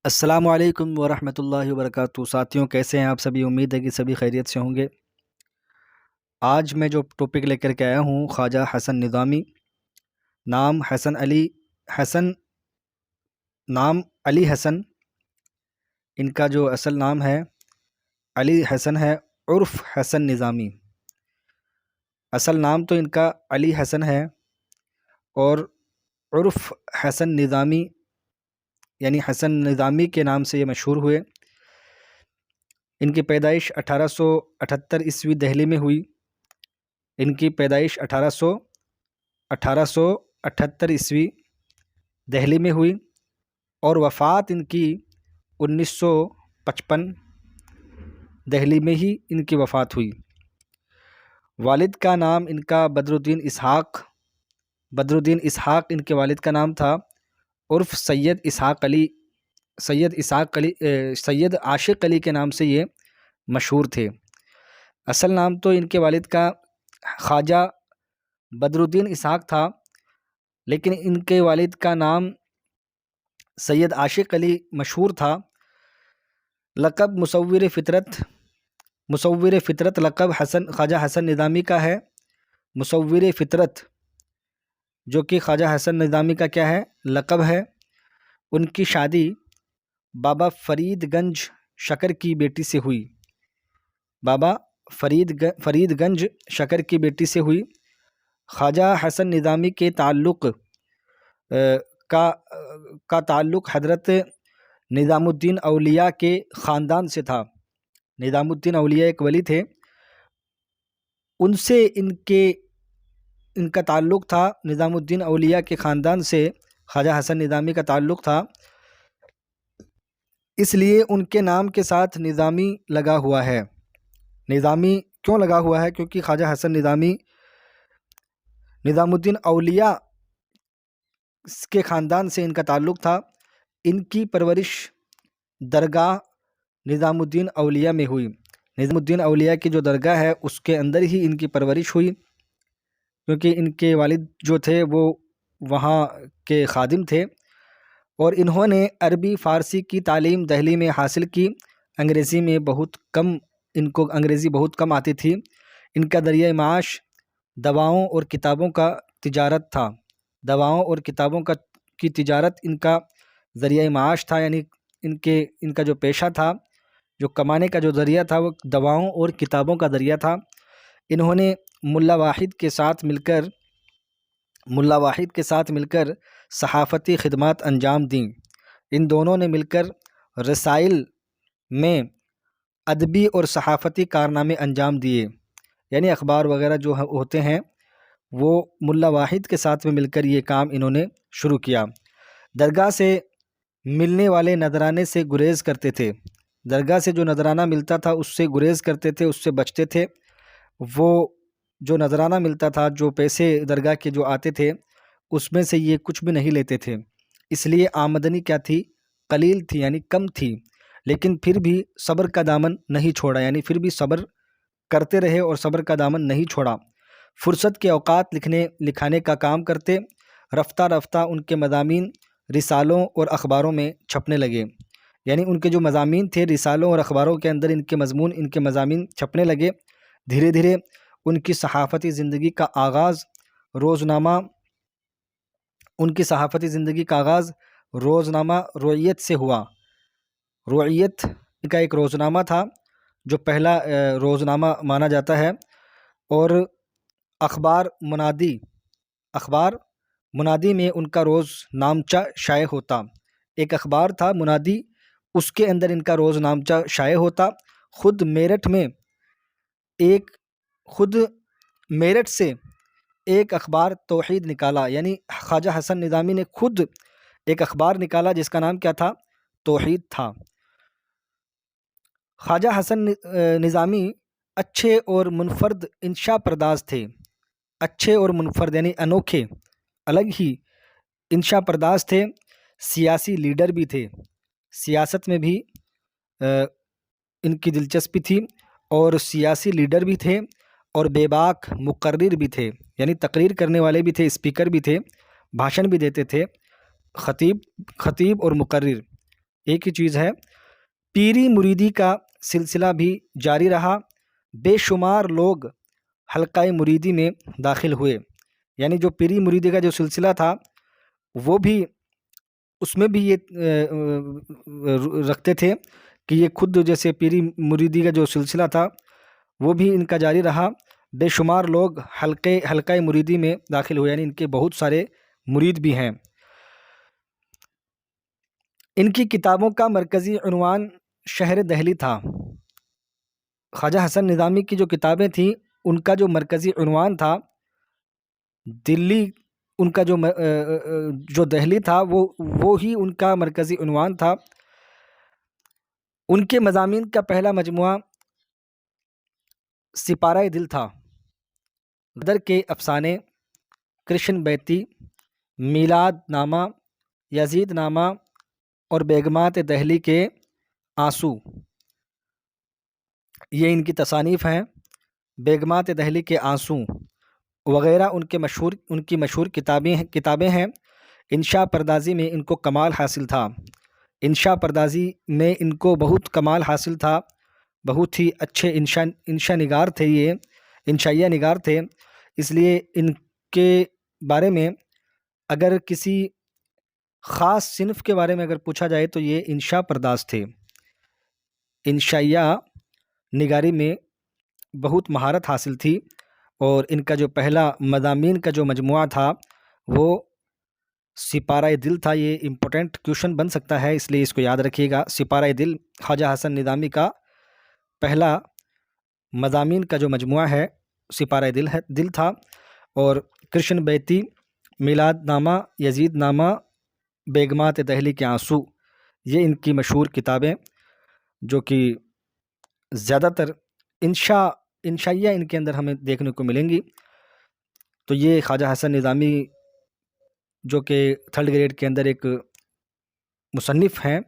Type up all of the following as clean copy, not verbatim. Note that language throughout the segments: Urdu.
السلام علیکم ورحمۃ اللہ وبرکاتہ۔ ساتھیوں، کیسے ہیں آپ سبھی؟ امید ہے کہ سبھی خیریت سے ہوں گے۔ آج میں جو ٹاپک لے کر کے آیا ہوں، خواجہ حسن نظامی، نام حسن علی حسن نام علی حسن، ان کا جو اصل نام ہے علی حسن ہے، عرف حسن نظامی۔ اصل نام تو ان کا علی حسن ہے اور عرف حسن نظامی، یعنی حسن نظامی کے نام سے یہ مشہور ہوئے۔ ان کی پیدائش 1878 دہلی میں ہوئی۔ ان کی پیدائش 1878 دہلی میں ہوئی اور وفات ان کی 1955 دہلی میں ہی ان کی وفات ہوئی۔ والد کا نام ان کا بدر الدین اسحاق ان کے والد کا نام تھا، عرف سید عاشق علی کے نام سے یہ مشہور تھے۔ اصل نام تو ان کے والد کا خواجہ بدر الدین اسحاق تھا، لیکن ان کے والد کا نام سید عاشق علی مشہور تھا۔ لقب مصور فطرت لقب خواجہ حسن نظامی کا ہے۔ مصور فطرت جو کہ خواجہ حسن نظامی کا کیا ہے؟ لقب ہے۔ ان کی شادی بابا فرید گنج شکر کی بیٹی سے ہوئی۔ بابا فرید گنج شکر کی بیٹی سے ہوئی۔ خواجہ حسن نظامی کے تعلق کا تعلق حضرت نظام الدین اولیاء کے خاندان سے تھا۔ نظام الدین اولیاء ایک ولی تھے، ان سے ان کا تعلق تھا۔ نظام الدین اولیاء کے خاندان سے خواجہ حسن نظامی کا تعلق تھا، اس لیے ان کے نام کے ساتھ نظامی لگا ہوا ہے۔ نظامی کیوں لگا ہوا ہے؟ کیونکہ خواجہ حسن نظامی نظام الدین اولیاء کے خاندان سے ان کا تعلق تھا۔ ان کی پرورش درگاہ نظام الدین اولیاء میں ہوئی۔ نظام الدین اولیاء کی جو درگاہ ہے اس کے اندر ہی ان کی پرورش ہوئی، کیونکہ ان کے والد جو تھے وہ وہاں کے خادم تھے، اور انہوں نے عربی فارسی کی تعلیم دہلی میں حاصل کی۔ انگریزی بہت کم آتی تھی۔ ان کا ذریعہ معاش دواؤں اور کتابوں کا تجارت تھا۔ کی تجارت ان کا ذریعہ معاش تھا، یعنی ان کا جو پیشہ تھا، جو کمانے کا جو ذریعہ تھا، وہ دواؤں اور کتابوں کا ذریعہ تھا۔ انہوں نے ملا واحد کے ساتھ مل کر صحافتی خدمات انجام دیں۔ ان دونوں نے مل کر رسائل میں ادبی اور صحافتی کارنامے انجام دیے، یعنی اخبار وغیرہ جو ہوتے ہیں وہ ملا واحد کے ساتھ میں مل کر یہ کام انہوں نے شروع کیا۔ درگاہ سے ملنے والے نذرانے سے گریز کرتے تھے۔ درگاہ سے جو نذرانہ ملتا تھا اس سے گریز کرتے تھے، اس سے بچتے تھے۔ وہ جو نذرانہ ملتا تھا، جو پیسے درگاہ کے جو آتے تھے، اس میں سے یہ کچھ بھی نہیں لیتے تھے۔ اس لیے آمدنی کیا تھی؟ قلیل تھی، یعنی کم تھی، لیکن پھر بھی صبر کا دامن نہیں چھوڑا، یعنی پھر بھی صبر کرتے رہے اور صبر کا دامن نہیں چھوڑا۔ فرصت کے اوقات لکھانے کا کام کرتے، رفتہ رفتہ ان کے مضامین رسالوں اور اخباروں میں چھپنے لگے، یعنی ان کے جو مضامین تھے رسالوں اور اخباروں کے اندر ان کے مضامین چھپنے لگے۔ دھیرے دھیرے ان کی صحافتی زندگی کا آغاز روزنامہ رویت سے ہوا۔ رویت کا ایک روزنامہ تھا جو پہلا روزنامہ مانا جاتا ہے، اور اخبار منادی میں ان کا روز نامچہ شائع ہوتا۔ ایک اخبار تھا منادی، اس کے اندر ان کا روز نامچہ شائع ہوتا۔ خود میرٹھ سے ایک اخبار توحید نکالا، یعنی خواجہ حسن نظامی نے خود ایک اخبار نکالا جس کا نام کیا تھا؟ توحید تھا۔ خواجہ حسن نظامی اچھے اور منفرد انشا پرداز تھے۔ اچھے اور منفرد یعنی انوکھے، الگ ہی انشا پرداز تھے۔ سیاسی لیڈر بھی تھے، سیاست میں بھی ان کی دلچسپی تھی، اور سیاسی لیڈر بھی تھے، اور بے باک مقرر بھی تھے، یعنی تقریر کرنے والے بھی تھے، اسپیکر بھی تھے، بھاشن بھی دیتے تھے، خطیب اور مقرر۔ ایک ہی چیز ہے۔ پیری مریدی کا سلسلہ بھی جاری رہا، بے شمار لوگ حلقہ مریدی میں داخل ہوئے، یعنی جو پیری مریدی کا جو سلسلہ تھا وہ بھی، اس میں بھی یہ رکھتے تھے کہ یہ خود جیسے پیری مریدی کا جو سلسلہ تھا وہ بھی ان کا جاری رہا، بے شمار لوگ حلقہ مریدی میں داخل ہوئے، یعنی ان کے بہت سارے مرید بھی ہیں۔ ان کی کتابوں کا مرکزی عنوان شہر دہلی تھا۔ خواجہ حسن نظامی کی جو کتابیں تھیں ان کا جو مرکزی عنوان تھا دلی، ان کا جو دہلی تھا وہ ہی ان کا مرکزی عنوان تھا۔ ان کے مضامین کا پہلا مجموعہ سپارہ دل تھا۔ غدر کے افسانے، کرشن بیتی، میلاد نامہ، یزید نامہ اور بیگمات دہلی کے آنسو، یہ ان کی تصانیف ہیں۔ بیگمات دہلی کے آنسو وغیرہ ان کی مشہور کتابیں ہیں۔ انشاء پردازی میں ان کو کمال حاصل تھا، انشاء پردازی میں ان کو بہت کمال حاصل تھا، بہت ہی اچھے انشاء نگار تھے، یہ انشائیہ نگار تھے۔ اس لیے ان کے بارے میں اگر کسی خاص صنف کے بارے میں اگر پوچھا جائے تو یہ انشاء پرداز تھے۔ انشائیہ نگاری میں بہت مہارت حاصل تھی، اور ان کا جو پہلا مضامین کا جو مجموعہ تھا وہ سپارہ دل تھا۔ یہ امپورٹنٹ کویشچن بن سکتا ہے، اس لیے اس کو یاد رکھیے گا۔ سپارہ دل خواجہ حسن نظامی کا پہلا مضامین کا جو مجموعہ ہے سپارہ دل تھا، اور کرشن بیتی، میلاد نامہ، یزید نامہ، بیگمات دہلی کے آنسو، یہ ان کی مشہور کتابیں جو کہ زیادہ تر انشائیہ ان کے اندر ہمیں دیکھنے کو ملیں گی۔ تو یہ خواجہ حسن نظامی جو کہ 3rd گریڈ کے اندر ایک مصنف ہیں،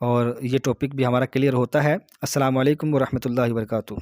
اور یہ ٹاپک بھی ہمارا کلیئر ہوتا ہے۔ السلام علیکم ورحمۃ اللہ وبرکاتہ۔